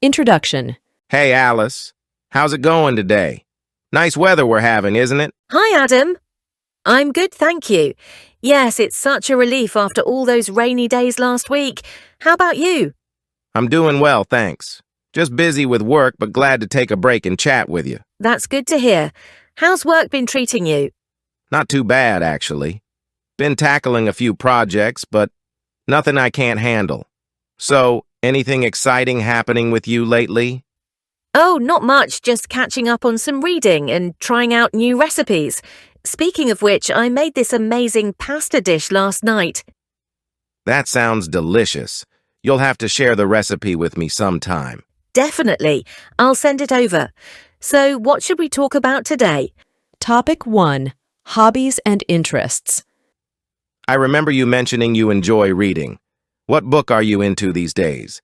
Introduction. Hey, Alice. How's it going today? Nice weather we're having, isn't it? Hi, Adam. I'm good, thank you. Yes, it's such a relief after all those rainy days last week. How about you? I'm doing well, thanks. Just busy with work, but glad to take a break and chat with you. That's good to hear. How's work been treating you? Not too bad, actually. Been tackling a few projects, but nothing I can't handle. So, anything exciting happening with you lately? Oh, not much, just catching up on some reading and trying out new recipes. Speaking of which, I made this amazing pasta dish last night. That sounds delicious. You'll have to share the recipe with me sometime. Definitely. I'll send it over. So, what should we talk about today? Topic 1. Hobbies and interests. I remember you mentioning you enjoy reading. What book are you into these days?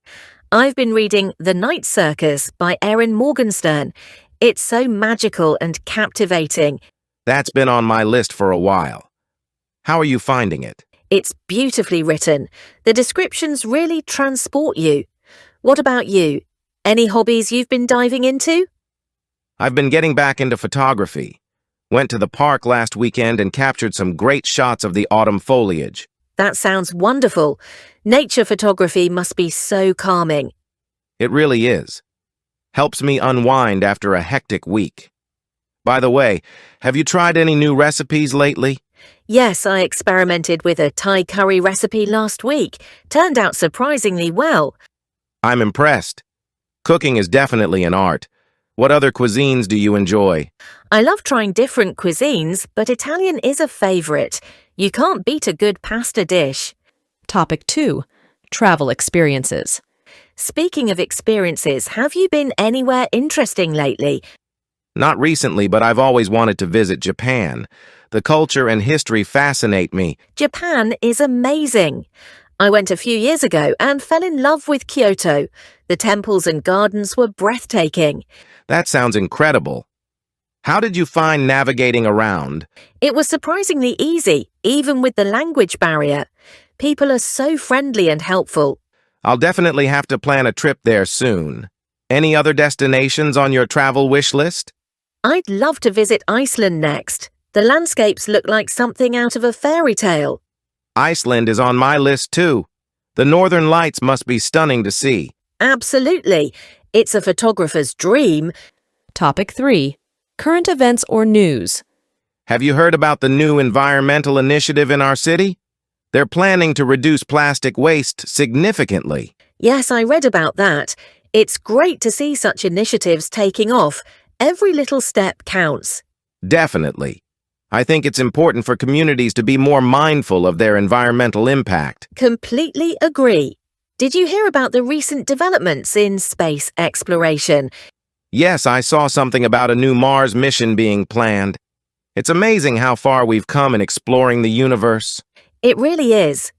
I've been reading The Night Circus by Erin Morgenstern. It's so magical and captivating. That's been on my list for a while. How are you finding it? It's beautifully written. The descriptions really transport you. What about you? Any hobbies you've been diving into? I've been getting back into photography. Went to the park last weekend and captured some great shots of the autumn foliage. That sounds wonderful. Nature photography must be so calming. It really is. Helps me unwind after a hectic week. By the way, have you tried any new recipes lately? Yes, I experimented with a Thai curry recipe last week. Turned out surprisingly well. I'm impressed. Cooking is definitely an art. What other cuisines do you enjoy? I love trying different cuisines, but Italian is a favorite. You can't beat a good pasta dish. Topic 2. Travel experiences. Speaking of experiences, have you been anywhere interesting lately? Not recently, but I've always wanted to visit Japan. The culture and history fascinate me. Japan is amazing. I went a few years ago and fell in love with Kyoto. The temples and gardens were breathtaking. That sounds incredible. How did you find navigating around? It was surprisingly easy, even with the language barrier. People are so friendly and helpful. I'll definitely have to plan a trip there soon. Any other destinations on your travel wish list? I'd love to visit Iceland next. The landscapes look like something out of a fairy tale. Iceland is on my list too. The northern lights must be stunning to see. Absolutely. It's a photographer's dream. Topic 3. Current events or news. Have you heard about the new environmental initiative in our city? They're planning to reduce plastic waste significantly. Yes, I read about that. It's great to see such initiatives taking off. Every little step counts. Definitely. I think it's important for communities to be more mindful of their environmental impact. Completely agree. Did you hear about the recent developments in space exploration? Yes, I saw something about a new Mars mission being planned. It's amazing how far we've come in exploring the universe. It really is.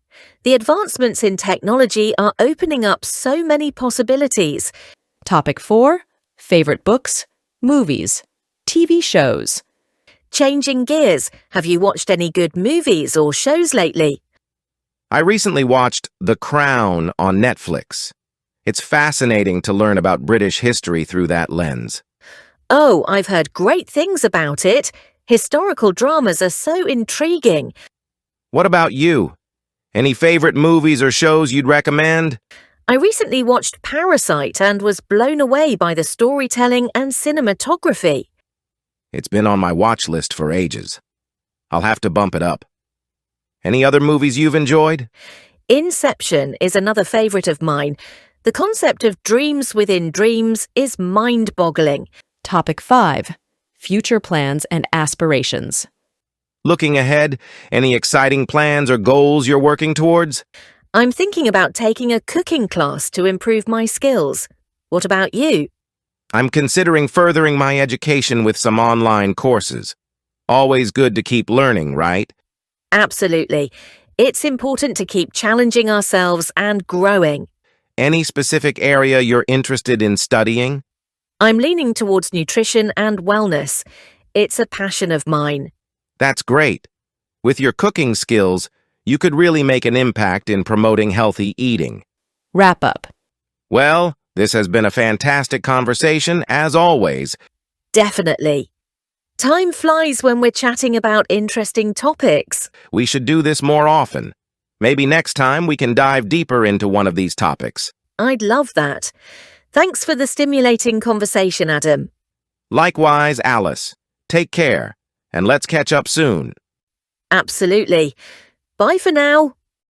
The advancements in technology are opening up so many possibilities. Topic 4. Favorite books, movies, TV shows. Changing gears, have you watched any good movies or shows lately? I recently watched The Crown on Netflix. It's fascinating to learn about British history through that lens. Oh, I've heard great things about it. Historical dramas are so intriguing. What about you? Any favorite movies or shows you'd recommend? I recently watched Parasite and was blown away by the storytelling and cinematography. It's been on my watch list for ages. I'll have to bump it up. Any other movies you've enjoyed? Inception is another favorite of mine. The concept of dreams within dreams is mind-boggling. Topic 5. Future plans and aspirations. Looking ahead, any exciting plans or goals you're working towards? I'm thinking about taking a cooking class to improve my skills. What about you? I'm considering furthering my education with some online courses. Always good to keep learning, right? Absolutely. It's important to keep challenging ourselves and growing. Any specific area you're interested in studying? I'm leaning towards nutrition and wellness. It's a passion of mine. That's great. With your cooking skills, you could really make an impact in promoting healthy eating. Wrap up. Well, This has been a fantastic conversation, as always. Definitely. Time flies when we're chatting about interesting topics. We should do this more often. Maybe next time we can dive deeper into one of these topics. I'd love that. Thanks for the stimulating conversation, Adam. Likewise, Alice. Take care, and let's catch up soon. Absolutely. Bye for now.